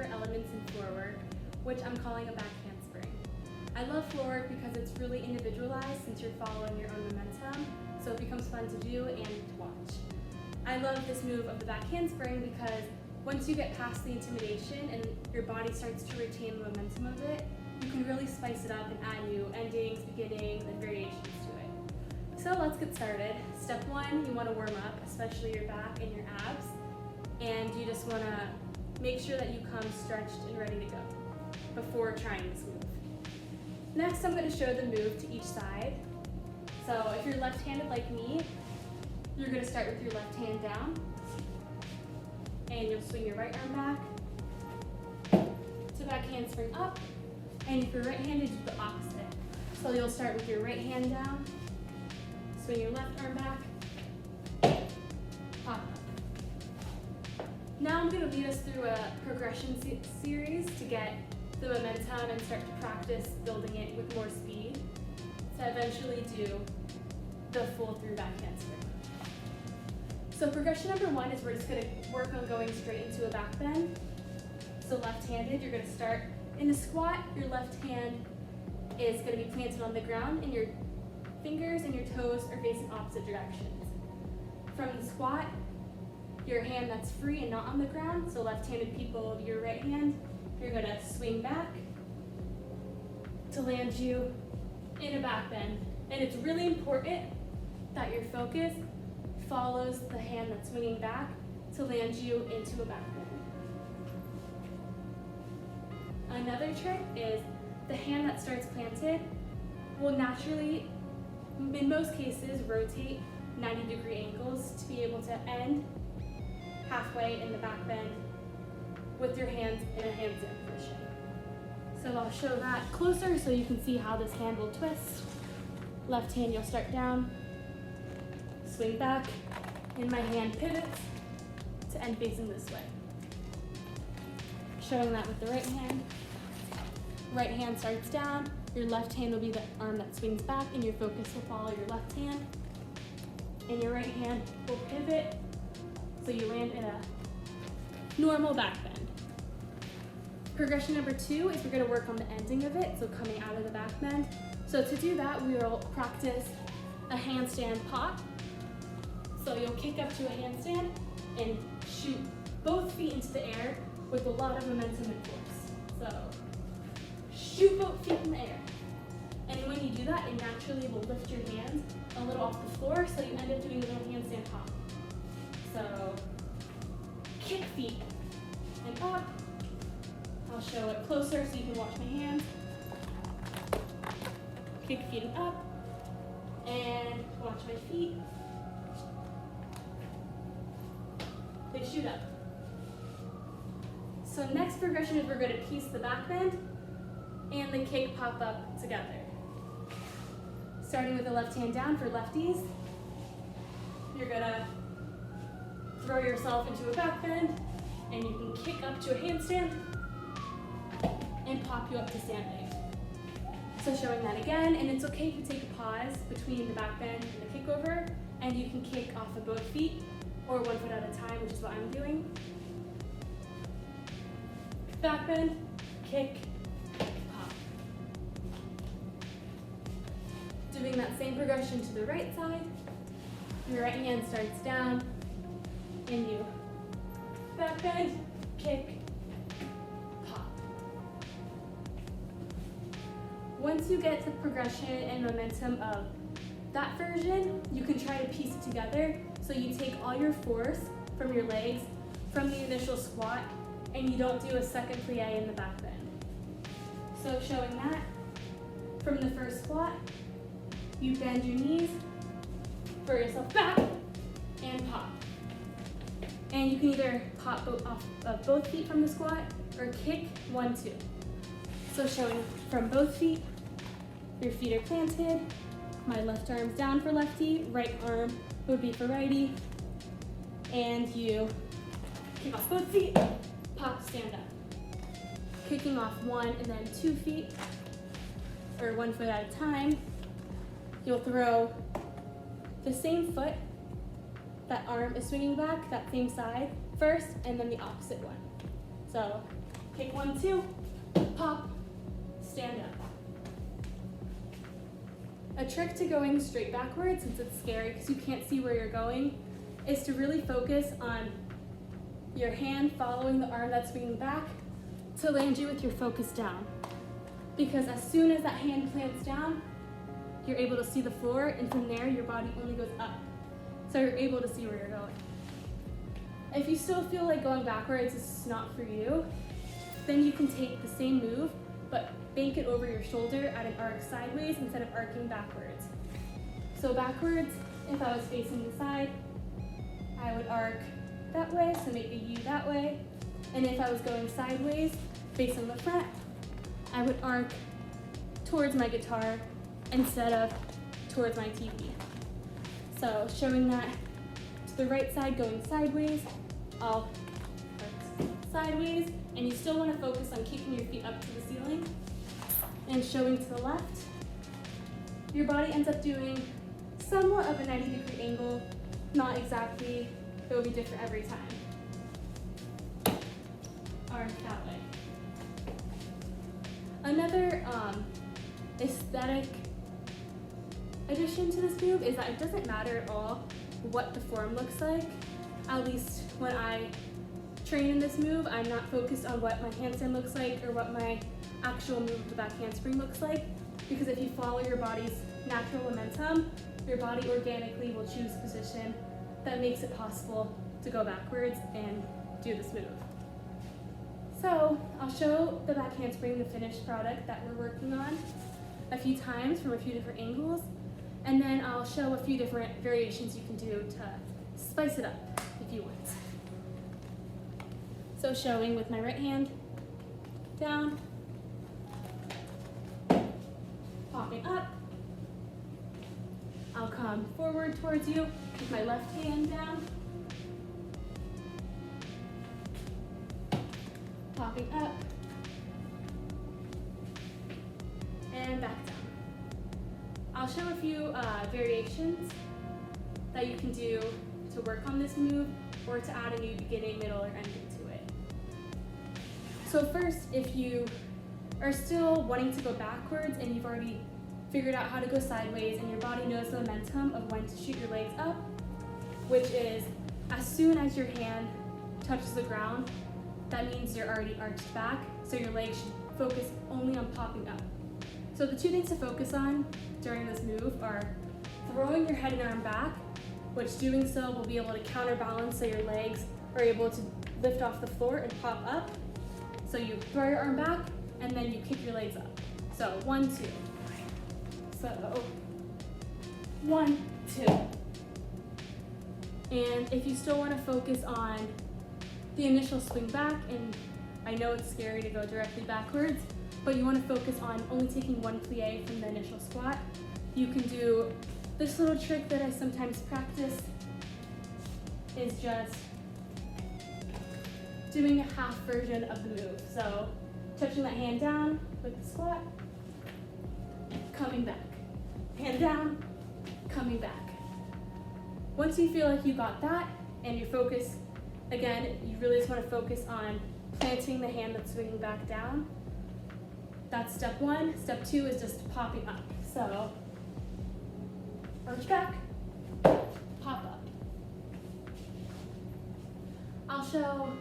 favorite elements in floor work, which I'm calling a back handspring. I love floor work because it's really individualized since you're following your own momentum, so it becomes fun to do and to watch. I love this move of the back handspring because once you get past the intimidation and your body starts to retain the momentum of it, you can really spice it up and add new endings, beginnings, and variations to it. So let's get started. Step one, you want to warm up, especially your back and your abs, and you just want to make sure that you come stretched and ready to go before trying this move. Next, I'm going to show the move to each side. So if you're left-handed like me, you're going to start with your left hand down, and you'll swing your right arm back to back handspring up, and if you're right-handed, do the opposite. So you'll start with your right hand down, swing your left arm back, pop up. Now I'm going to lead us through a progression series to get the momentum and start to practice building it with more speed to eventually do the full through back handspring. So progression number one is we're just going to work on going straight into a back bend. So left-handed, you're going to start in a squat. Your left hand is going to be planted on the ground and your fingers and your toes are facing opposite directions. From the squat, your hand that's free and not on the ground, so left-handed people, your right hand, you're going to swing back to land you in a back bend. And it's really important that your focus follows the hand that's swinging back to land you into a back bend. Another trick is the hand that starts planted will naturally, in most cases, rotate 90-degree angles to be able to end halfway in the back bend with your hands in a handstand position. So I'll show that closer so you can see how this hand will twist. Left hand, you'll start down, swing back, and my hand pivots to end facing this way. Showing that with the right hand. Right hand starts down, your left hand will be the arm that swings back, and your focus will follow your left hand. And your right hand will pivot, so you land in a normal back bend. Progression number two is we're going to work on the ending of it, so coming out of the back bend. So to do that, we will practice a handstand pop. So you'll kick up to a handstand and shoot both feet into the air with a lot of momentum and force. So shoot both feet in the air. And when you do that, it naturally will lift your hands a little off the floor, so you end up doing a little handstand hop. So kick feet and up. I'll show it closer so you can watch my hands. Kick feet and up, and watch my feet. They shoot up. So next progression is we're going to piece the back bend and the kick pop up together. Starting with the left hand down for lefties, you're going to throw yourself into a back bend, and you can kick up to a handstand and pop you up to standing. So showing that again, and it's okay if you take a pause between the back bend and the kick over, and you can kick off of both feet or one foot at a time, which is what I'm doing. Back bend, kick, pop. Doing that same progression to the right side. Your right hand starts down, and you back bend, kick, pop. Once you get the progression and momentum of that version, you can try to piece it together. So you take all your force from your legs from the initial squat, and you don't do a second plie in the back bend. So showing that, from the first squat, you bend your knees, throw yourself back, and pop. And you can either pop off of both feet from the squat or kick 1, 2. So showing from both feet, your feet are planted, my left arm's down for lefty, right arm would be for righty, and you kick off both feet, pop, stand up. Kicking off 1 and then 2 feet, or 1 foot at a time. You'll throw the same foot, that arm is swinging back, that same side first, and then the opposite one. So Kick 1, 2, pop, stand up. A trick to going straight backwards, since it's scary because you can't see where you're going, is to really focus on your hand following the arm that's swinging back to land you with your focus down. Because as soon as that hand plants down, you're able to see the floor, and from there your body only goes up. So you're able to see where you're going. If you still feel like going backwards is not for you, then you can take the same move, but bank it over your shoulder at an arc sideways instead of arcing backwards. So backwards, if I was facing the side, I would arc that way, so make a U that way. And if I was going sideways, facing the front, I would arc towards my guitar instead of towards my TV. So showing that to the right side going sideways, I'll arc sideways, and you still want to focus on keeping your feet up to the ceiling. And showing to the left, your body ends up doing somewhat of a 90-degree angle, not exactly, it will be different every time. Arc that way. Another aesthetic addition to this move is that it doesn't matter at all what the form looks like. At least when I train in this move, I'm not focused on what my handstand looks like or what my actual move of the back handspring looks like, because if you follow your body's natural momentum, your body organically will choose a position that makes it possible to go backwards and do this move. So I'll show the back handspring, the finished product that we're working on, a few times from a few different angles, and then I'll show a few different variations you can do to spice it up if you want. So showing with my right hand, down, popping up. I'll come forward towards you with my left hand down, popping up, and back down. I'll show a few variations that you can do to work on this move or to add a new beginning, middle, or ending to it. So first, if you are still wanting to go backwards and you've already figured out how to go sideways and your body knows the momentum of when to shoot your legs up, which is as soon as your hand touches the ground, that means you're already arched back, so your legs should focus only on popping up. So the two things to focus on during this move are throwing your head and arm back, which doing so will be able to counterbalance so your legs are able to lift off the floor and pop up. So you throw your arm back and then you kick your legs up. So 1, 2. So 1, 2. And if you still want to focus on the initial swing back, and I know it's scary to go directly backwards, but you want to focus on only taking one plie from the initial squat, you can do this little trick that I sometimes practice, is just doing a half version of the move. So touching that hand down with the squat, coming back. Hand down, coming back. Once you feel like you got that and your focus, again, you really just want to focus on planting the hand that's swinging back down. That's step 1. Step 2 is just popping up. So arch back, pop up. I'll show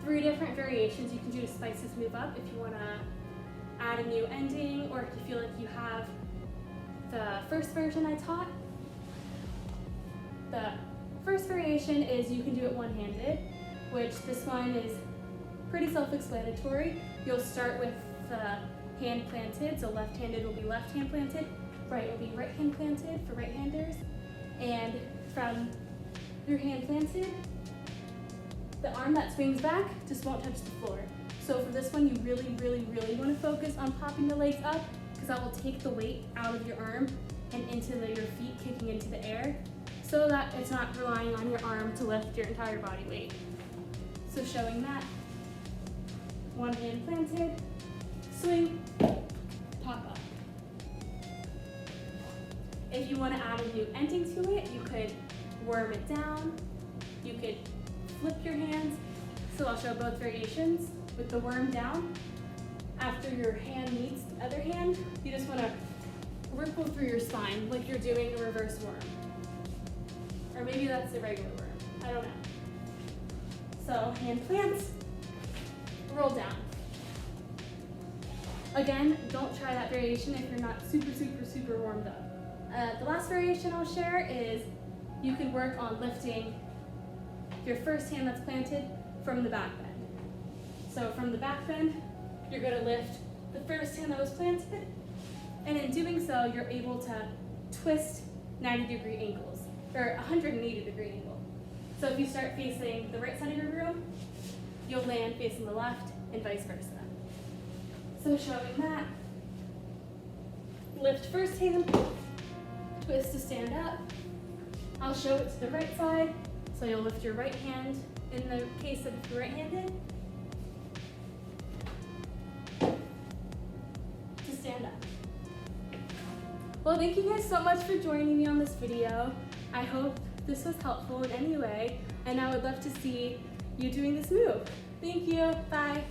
3 different variations you can do to spice this move up if you want to add a new ending, or if you feel like you have the first version I taught. The first variation is you can do it one-handed, which this one is pretty self-explanatory. You'll start with the hand planted, so left-handed will be left hand planted, right will be right hand planted for right-handers, and from your hand planted, the arm that swings back just won't touch the floor. So for this one, you really, really, really want to focus on popping the legs up, because that will take the weight out of your arm and into your feet kicking into the air, so that it's not relying on your arm to lift your entire body weight. So showing that, one hand planted, swing, pop up. If you want to add a new ending to it, you could worm it down, you could flip your hands. So I'll show both variations with the worm down. After your hand meets the other hand, you just want to ripple through your spine like you're doing a reverse worm. Or maybe that's the regular worm. I don't know. So hand plants, roll down. Again, don't try that variation if you're not super warmed up. The last variation I'll share is you can work on lifting your first hand that's planted from the back bend. So from the back bend, you're going to lift the first hand that was planted, and in doing so, you're able to twist 90-degree angles, or 180-degree angle. So if you start facing the right side of your room, you'll land facing the left, and vice versa. So showing that, lift first hand, twist to stand up. I'll show it to the right side, so you'll lift your right hand in the case of if you're right-handed, to stand up. Well, thank you guys so much for joining me on this video. I hope this was helpful in any way, and I would love to see you doing this move. Thank you, bye.